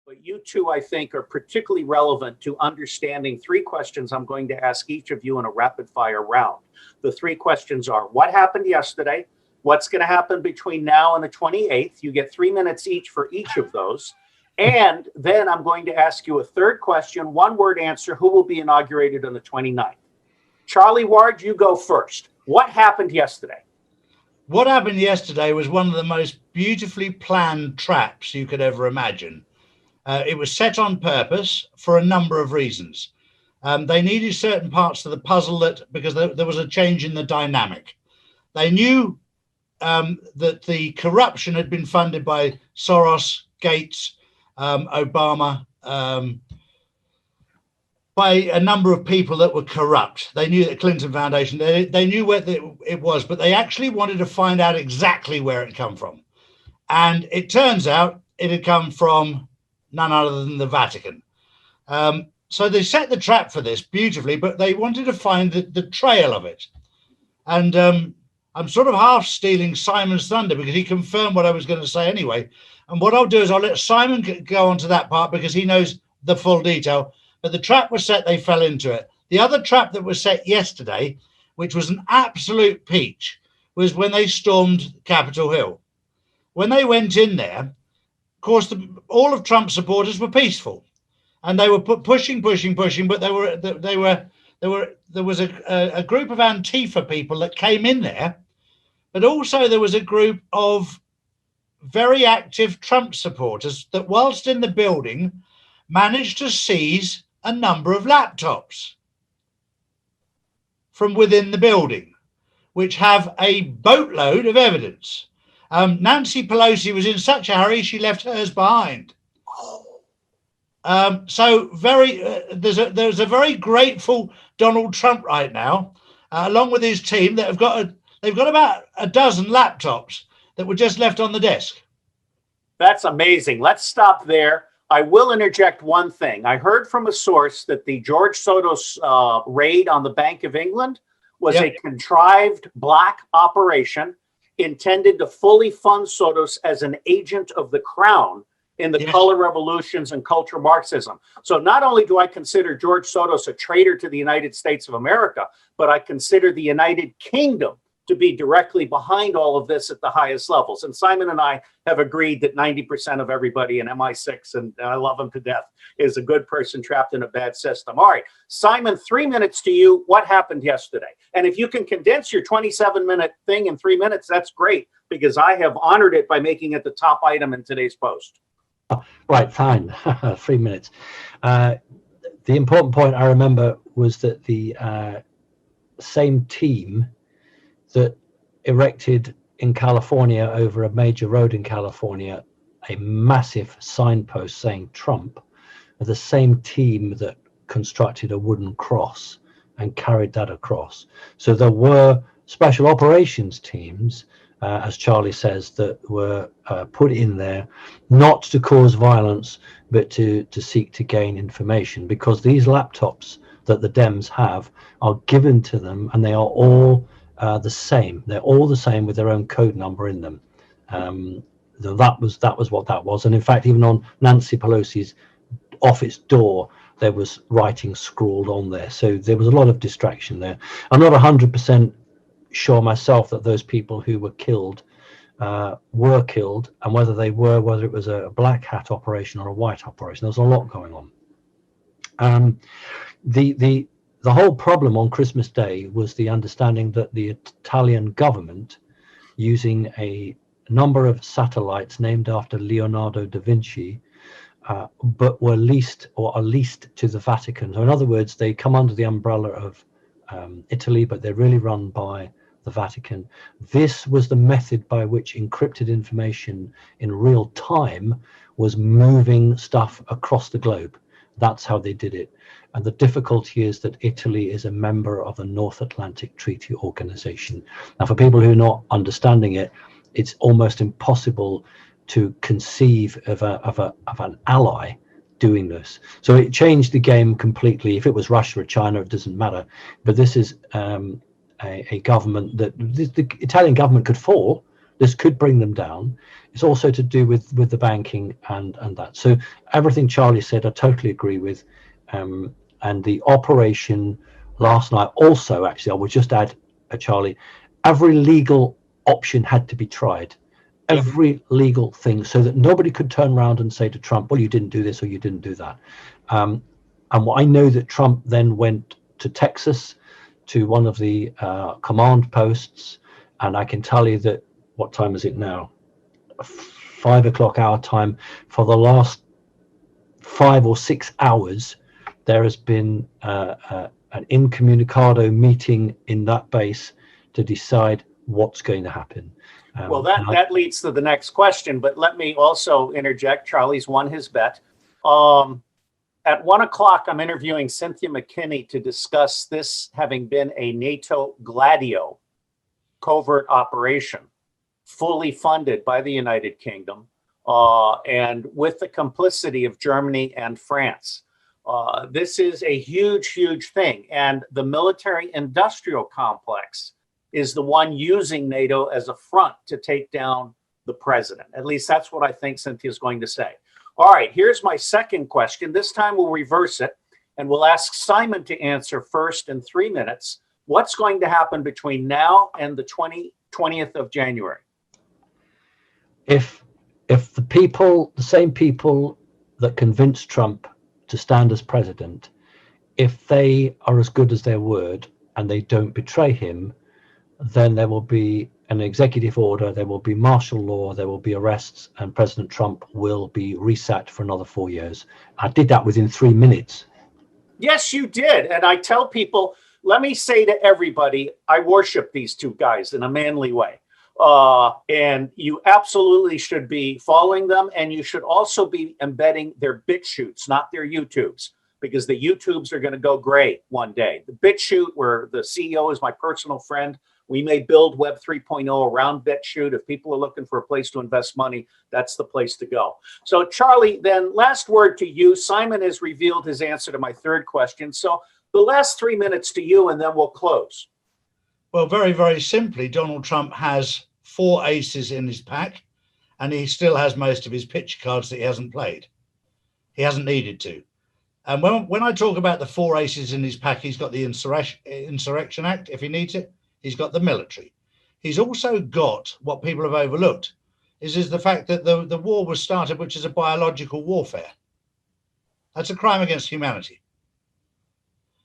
But you two, I think, are particularly relevant to understanding three questions I'm going to ask each of you in a rapid fire round. The three questions are: what happened yesterday? What's going to happen between now and the 28th? You get 3 minutes each for each of those. And then I'm going to ask you a third question, one word answer: who will be inaugurated on the 29th? Charlie Ward, you go first. What happened yesterday? What happened yesterday was one of the most beautifully planned traps you could ever imagine. It was set on purpose for a number of reasons. They needed certain parts of the puzzle because there was a change in the dynamic. They knew that the corruption had been funded by Soros, Gates, Obama, by a number of people that were corrupt. They knew that Clinton Foundation, they knew where it was, but they actually wanted to find out exactly where it come from. And it turns out it had come from none other than the Vatican. So they set the trap for this beautifully, but they wanted to find the trail of it. And I'm sort of half stealing Simon's thunder because he confirmed what I was going to say anyway. And what I'll do is I'll let Simon go on to that part because he knows the full detail. But the trap was set, they fell into it. The other trap that was set yesterday, which was an absolute peach, was when they stormed Capitol Hill. When they went in there, of course, all of Trump's supporters were peaceful, and they were pushing. But there was a group of Antifa people that came in there, but also there was a group of very active Trump supporters that, whilst in the building, managed to seize a number of laptops from within the building, which have a boatload of evidence. Nancy Pelosi was in such a hurry, she left hers behind. So there's a very grateful Donald Trump right now, along with his team, that they've got about a dozen laptops that were just left on the desk. That's amazing. Let's stop there. I will interject one thing. I heard from a source that the George Soros raid on the Bank of England was a contrived black operation intended to fully fund Soros as an agent of the crown in the color revolutions and cultural Marxism. So not only do I consider George Soros a traitor to the United States of America, but I consider the United Kingdom to be directly behind all of this at the highest levels. And Simon and I have agreed that 90% of everybody in MI6, and I love him to death, is a good person trapped in a bad system. All right, Simon, 3 minutes to you. What happened yesterday? And if you can condense your 27-minute thing in 3 minutes, that's great, because I have honored it by making it the top item in today's post. Right, fine. 3 minutes. The important point I remember was that the same team that erected in California, over a major road in California, a massive signpost saying Trump, are the same team that constructed a wooden cross and carried that across. So there were special operations teams, as Charlie says, that were put in there not to cause violence, but to seek to gain information, because these laptops that the Dems have are given to them, and they are all the same. They're all the same with their own code number in them. That was what that was. And in fact, even on Nancy Pelosi's office door, there was writing scrawled on there. So there was a lot of distraction there. I'm not 100% sure myself that those people who were killed, and whether it was a black hat operation or a white operation. There was a lot going on. The whole problem on Christmas Day was the understanding that the Italian government, using a number of satellites named after Leonardo da Vinci, but were leased to the Vatican. So in other words, they come under the umbrella of Italy, but they're really run by the Vatican. This was the method by which encrypted information in real time was moving stuff across the globe. That's how they did it. And the difficulty is that Italy is a member of the North Atlantic Treaty Organization. Now, for people who are not understanding it, it's almost impossible to conceive of an ally doing this. So it changed the game completely. If it was Russia or China, it doesn't matter. But this is a government that the Italian government could fall, This could bring them down. It's also to do with the banking and that. So everything Charlie said, I totally agree with. And the operation last night also, actually, I would just add, Charlie, every legal option had to be tried. Every legal thing, so that nobody could turn around and say to Trump, well, you didn't do this or you didn't do that. And I know that Trump then went to Texas to one of the command posts, and I can tell you that, what time is it now? 5 o'clock our time. For the last 5 or 6 hours, there has been an incommunicado meeting in that base to decide what's going to happen. Well, that leads to the next question, but let me also interject. Charlie's won his bet. At 1 o'clock, I'm interviewing Cynthia McKinney to discuss this having been a NATO Gladio covert operation, fully funded by the United Kingdom, and with the complicity of Germany and France. This is a huge, huge thing. And the military-industrial complex is the one using NATO as a front to take down the president. At least that's what I think Cynthia's going to say. All right, here's my second question. This time we'll reverse it, and we'll ask Simon to answer first in 3 minutes. What's going to happen between now and the 20th of January? If the same people that convinced Trump to stand as president, if they are as good as their word and they don't betray him, then there will be an executive order, there will be martial law, there will be arrests, and President Trump will be reset for another 4 years. I did that within 3 minutes. Yes, you did. And I tell people, let me say to everybody, I worship these two guys in a manly way. And you absolutely should be following them. And you should also be embedding their BitChutes, not their YouTubes, because the YouTubes are going to go gray one day. The BitChute, where the CEO is my personal friend, we may build Web 3.0 around BitChute. If people are looking for a place to invest money, that's the place to go. So, Charlie, then last word to you. Simon has revealed his answer to my third question. So the last 3 minutes to you, and then we'll close. Well, very, very simply, Donald Trump has 4 aces in his pack, and he still has most of his picture cards that he hasn't played. He hasn't needed to. And when I talk about the 4 aces in his pack, he's got the Insurrection Act, if he needs it. He's got the military. He's also got what people have overlooked is the fact that the war was started, which is a biological warfare. That's a crime against humanity.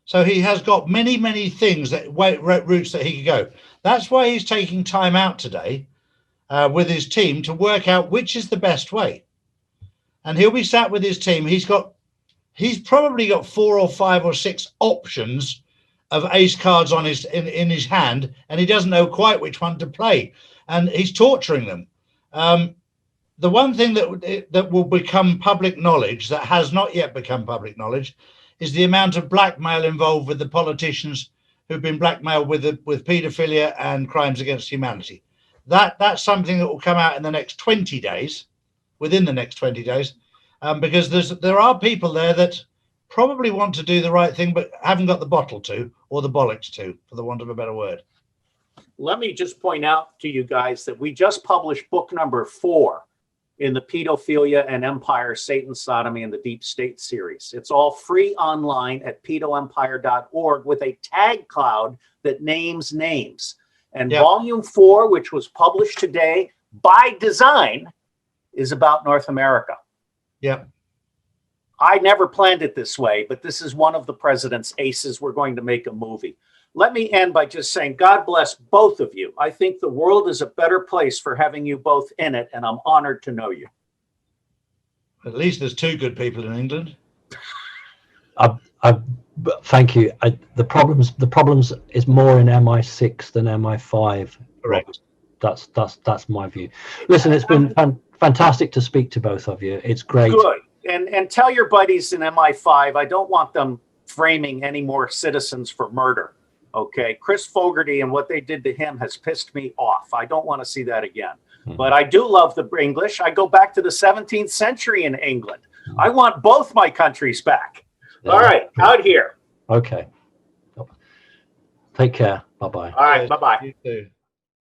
So he has got many, many things routes that he could go. That's why he's taking time out today with his team to work out which is the best way. And he'll be sat with his team. He's probably got 4 or 5 or 6 options of ace cards on in his hand, and he doesn't know quite which one to play, and he's torturing them. The one thing that will become public knowledge that has not yet become public knowledge is the amount of blackmail involved with the politicians who've been blackmailed with paedophilia and crimes against humanity. That's something that will come out in the next 20 days, within the next 20 days, because there are people there that probably want to do the right thing, but haven't got the bottle to, or the bollocks to, for the want of a better word. Let me just point out to you guys that we just published book number 4 in the Pedophilia and Empire, Satan, Sodomy, and the Deep State series. It's all free online at pedoempire.org with a tag cloud that names names. And volume 4, which was published today by design, is about North America. Yeah. I never planned it this way, but this is one of the president's aces. We're going to make a movie. Let me end by just saying, God bless both of you. I think the world is a better place for having you both in it, and I'm honored to know you. At least there's 2 good people in England. Thank you. The problems is more in MI6 than MI5. Correct. That's my view. Listen, it's been fantastic to speak to both of you. It's great. Good. And tell your buddies in MI5, I don't want them framing any more citizens for murder. Okay. Chris Fogarty and what they did to him has pissed me off. I don't want to see that again. But I do love the English. I go back to the 17th century in England. I want both my countries back. All right. Out here. Okay. Take care. Bye-bye. All right. Bye-bye. You too.